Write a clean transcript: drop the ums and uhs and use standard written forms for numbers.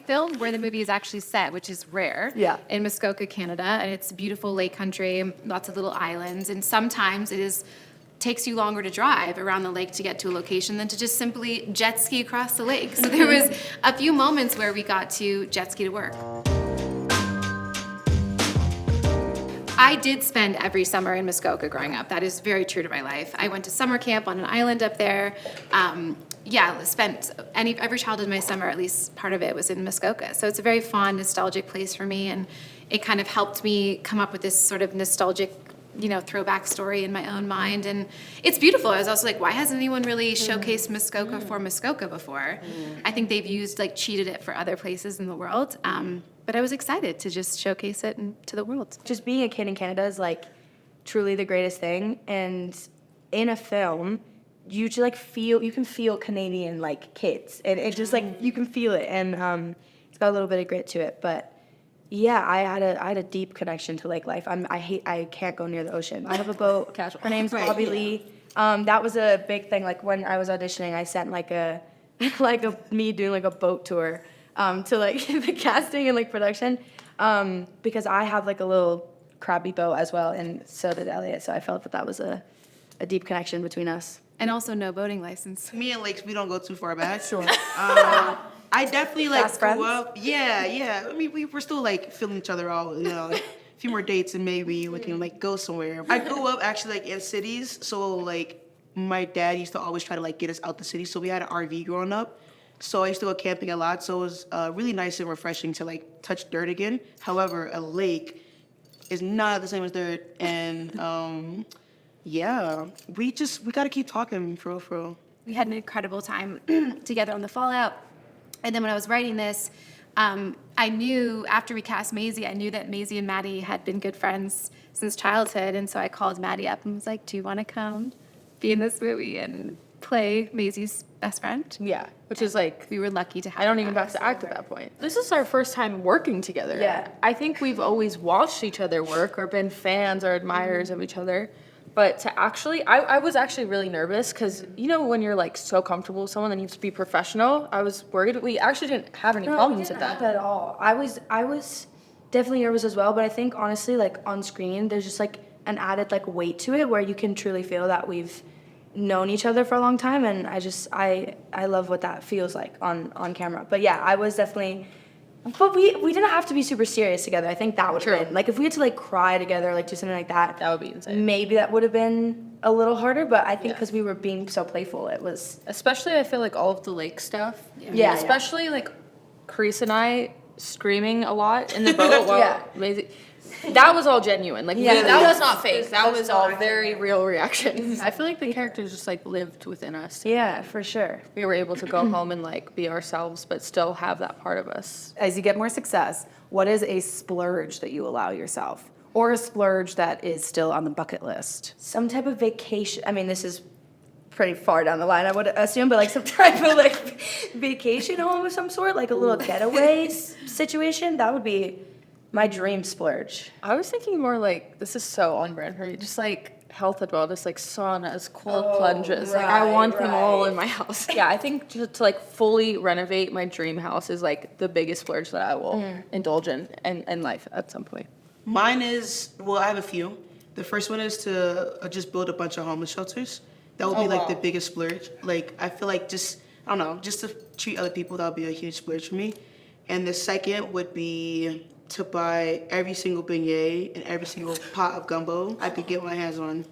filmed where the movie is actually set, which is rare. Yeah. In Muskoka, Canada, and it's beautiful lake country, lots of little islands, and sometimes takes you longer to drive around the lake to get to a location than to just simply jet ski across the lake. So there was a few moments where we got to jet ski to work. I did spend every summer in Muskoka growing up. That is very true to my life. I went to summer camp on an island up there. Spent every childhood of my summer, at least part of it, was in Muskoka. So it's a very fond, nostalgic place for me, and it kind of helped me come up with this sort of nostalgic, throwback story in my own mind. And it's beautiful. I was also like, why hasn't anyone really showcased Muskoka for Muskoka before? I think they've cheated it for other places in the world. But I was excited to just showcase it to the world. Just being a kid in Canada is like truly the greatest thing. And in a film, you can feel Canadian like kids, and it just like you can feel it, and it's got a little bit of grit to it. But yeah, I had a deep connection to lake life. I can't go near the ocean. I have a boat. Her name's Bobby Lee. That was a big thing. Like when I was auditioning, I sent me doing like a boat tour to like the casting and like production, because I have like a little crabby boat as well, and so did Elliot. So I felt that was a deep connection between us. And also no boating license. Me and Lakes, we don't go too far back. Sure. I definitely Fast grew friends? up. Yeah. I mean, we're still like feeling each other out. A few more dates and maybe we can like go somewhere. I grew up actually like in cities, so like my dad used to always try to like get us out the city. So we had an RV growing up. So I used to go camping a lot. So it was really nice and refreshing to like touch dirt again. However, a lake is not the same as dirt, and yeah, we got to keep talking for real. We had an incredible time together on the Fallout. And then when I was writing this, I knew after we cast Maisy, I knew that Maisy and Maddie had been good friends since childhood. And so I called Maddie up and was like, do you want to come be in this movie and play Maisy's best friend? Yeah, which is like, We were lucky to have I don't her even back. have to act at that point. This is our first time working together. Yeah. I think we've always watched each other work or been fans or admirers of each other. But to actually, I was actually really nervous because, when you're like so comfortable with someone and you have to be professional, I was worried. We actually didn't have any problems with that. Not at all. I was definitely nervous as well, but I think honestly, like on screen, there's just like an added like weight to it where you can truly feel that we've known each other for a long time, and I love what that feels like on camera. But yeah, I was definitely. But we didn't have to be super serious together. I think that would have been, like, if we had to, like, cry together, like, do something like that. That would be insane. Maybe that would have been a little harder, but I think because we were being so playful, it was... Especially, I feel like all of the lake stuff. Yeah. Especially, like, Kerrice and I screaming a lot in the boat while Maisy... That was all genuine. Like, that was not fake. That was all very real reactions. I feel like the characters just, like, lived within us. Yeah, for sure. We were able to go home and, like, be ourselves, but still have that part of us. As you get more success, what is a splurge that you allow yourself? Or a splurge that is still on the bucket list? Some type of vacation. I mean, this is pretty far down the line, I would assume, but, like, some type of, like, vacation home of some sort, like a little getaway situation. That would be... my dream splurge. I was thinking more like, this is so on brand for me, just like health and wellness, like saunas, cold plunges. Like I want them all in my house. Yeah, I think just to like fully renovate my dream house is like the biggest splurge that I will indulge in life at some point. Mine is, well, I have a few. The first one is to just build a bunch of homeless shelters. That would be like the biggest splurge. Like I feel like just to treat other people, that would be a huge splurge for me. And the second would be to buy every single beignet and every single pot of gumbo I could get my hands on.